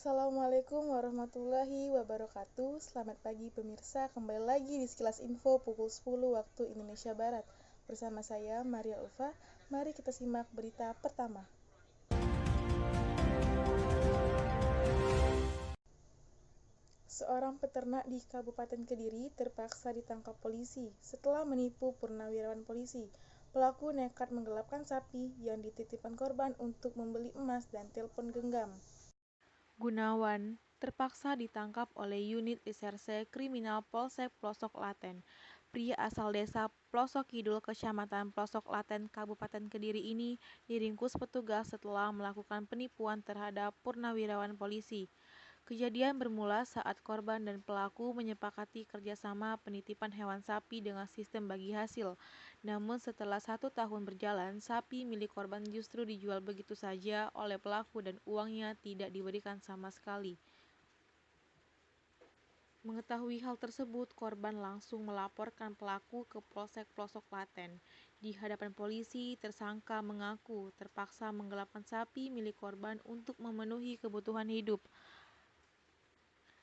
Assalamualaikum warahmatullahi wabarakatuh. Selamat pagi pemirsa, kembali lagi di Sekilas Info pukul 10 waktu Indonesia Barat. Bersama saya Maria Ulfa, mari kita simak berita pertama. Seorang peternak di Kabupaten Kediri terpaksa ditangkap polisi setelah menipu purnawirawan polisi. Pelaku nekat menggelapkan sapi yang dititipkan korban untuk membeli emas dan telepon genggam. Gunawan terpaksa ditangkap oleh unit reserse kriminal Polsek Plosok Klaten. Pria asal desa Plosok Kidul, Kecamatan Plosok Klaten, Kabupaten Kediri ini diringkus petugas setelah melakukan penipuan terhadap purnawirawan polisi. Kejadian bermula saat korban dan pelaku menyepakati kerjasama penitipan hewan sapi dengan sistem bagi hasil. Namun setelah 1 tahun berjalan, sapi milik korban justru dijual begitu saja oleh pelaku dan uangnya tidak diberikan sama sekali. Mengetahui hal tersebut, korban langsung melaporkan pelaku ke Polsek Plosok Klaten. Di hadapan polisi, tersangka mengaku terpaksa menggelapkan sapi milik korban untuk memenuhi kebutuhan hidup.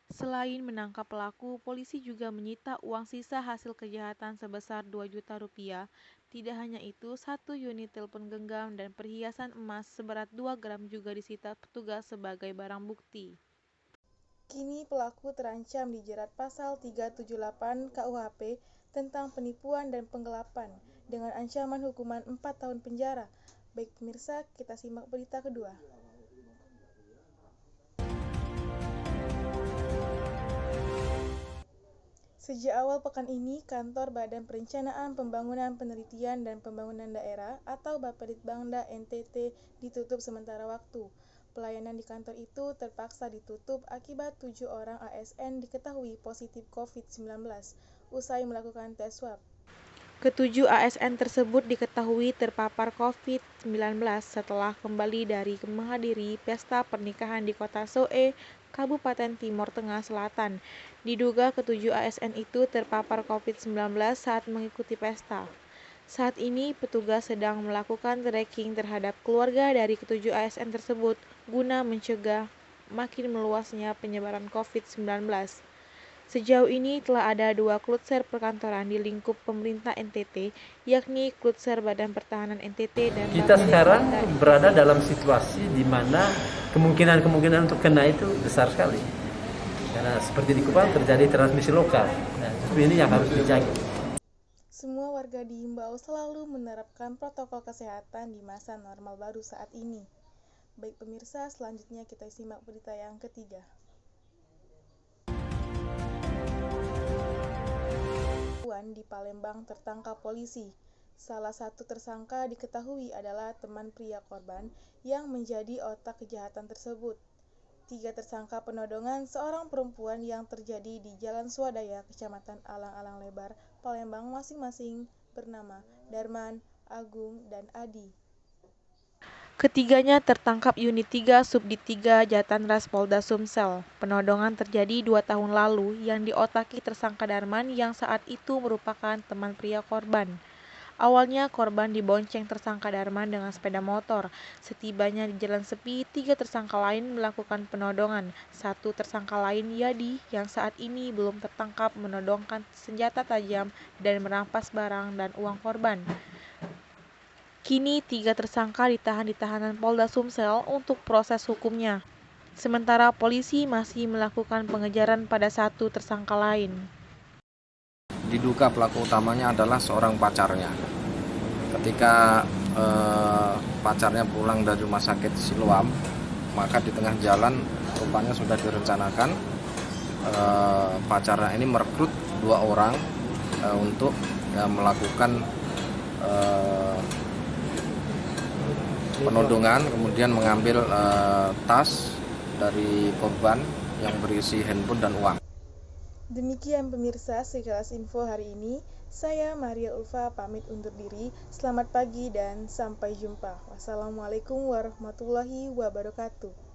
Selain menangkap pelaku, polisi juga menyita uang sisa hasil kejahatan sebesar 2 juta rupiah. Tidak hanya itu, 1 unit telepon genggam dan perhiasan emas seberat 2 gram juga disita petugas sebagai barang bukti. Kini pelaku terancam dijerat pasal 378 KUHP tentang penipuan dan penggelapan dengan ancaman hukuman 4 tahun penjara. Baik pemirsa, kita simak berita kedua. Sejak awal pekan ini, Kantor Badan Perencanaan Pembangunan Penelitian dan Pembangunan Daerah atau Bapeditbangda NTT ditutup sementara waktu. Pelayanan di kantor itu terpaksa ditutup akibat 7 orang ASN diketahui positif COVID-19 usai melakukan tes swab. Ketujuh ASN tersebut diketahui terpapar COVID-19 setelah kembali dari menghadiri pesta pernikahan di kota Soe, Kabupaten Timor Tengah Selatan. Diduga ketujuh ASN itu terpapar COVID-19 saat mengikuti pesta. Saat ini petugas sedang melakukan tracking terhadap keluarga dari ketujuh ASN tersebut guna mencegah makin meluasnya penyebaran COVID-19. Sejauh ini telah ada 2 klutser perkantoran di lingkup pemerintah NTT, yakni klutser Badan Pertahanan NTT dan Kita sekarang berada dalam situasi di mana kemungkinan untuk kena itu besar sekali. Karena seperti di Kupang terjadi transmisi lokal. Nah, ini yang harus dijaga. Semua warga diimbau selalu menerapkan protokol kesehatan di masa normal baru saat ini. Baik pemirsa, selanjutnya kita simak berita yang ketiga. Di Palembang tertangkap polisi. Salah satu tersangka diketahui adalah teman pria korban yang menjadi otak kejahatan tersebut. 3 tersangka penodongan seorang perempuan yang terjadi di Jalan Swadaya, Kecamatan Alang-Alang Lebar, Palembang masing-masing bernama Darman, Agung, dan Adi. Ketiganya tertangkap Unit 3 Subdit 3 Jatanras Polda Sumsel. Penodongan terjadi 2 tahun lalu yang diotaki tersangka Darman yang saat itu merupakan teman pria korban. Awalnya korban dibonceng tersangka Darman dengan sepeda motor. Setibanya di jalan sepi, 3 tersangka lain melakukan penodongan. 1 tersangka lain, Yadi, yang saat ini belum tertangkap menodongkan senjata tajam dan merampas barang dan uang korban. Kini 3 tersangka ditahan di tahanan Polda Sumsel untuk proses hukumnya. Sementara polisi masih melakukan pengejaran pada 1 tersangka lain. Diduga pelaku utamanya adalah seorang pacarnya. Ketika pacarnya pulang dari rumah sakit Siloam, maka di tengah jalan rupanya sudah direncanakan pacarnya ini merekrut 2 orang untuk melakukan penodongan, kemudian mengambil tas dari korban yang berisi handphone dan uang. Demikian pemirsa Sekilas Info hari ini. Saya Maria Ulfa pamit undur diri. Selamat pagi dan sampai jumpa. Wassalamualaikum warahmatullahi wabarakatuh.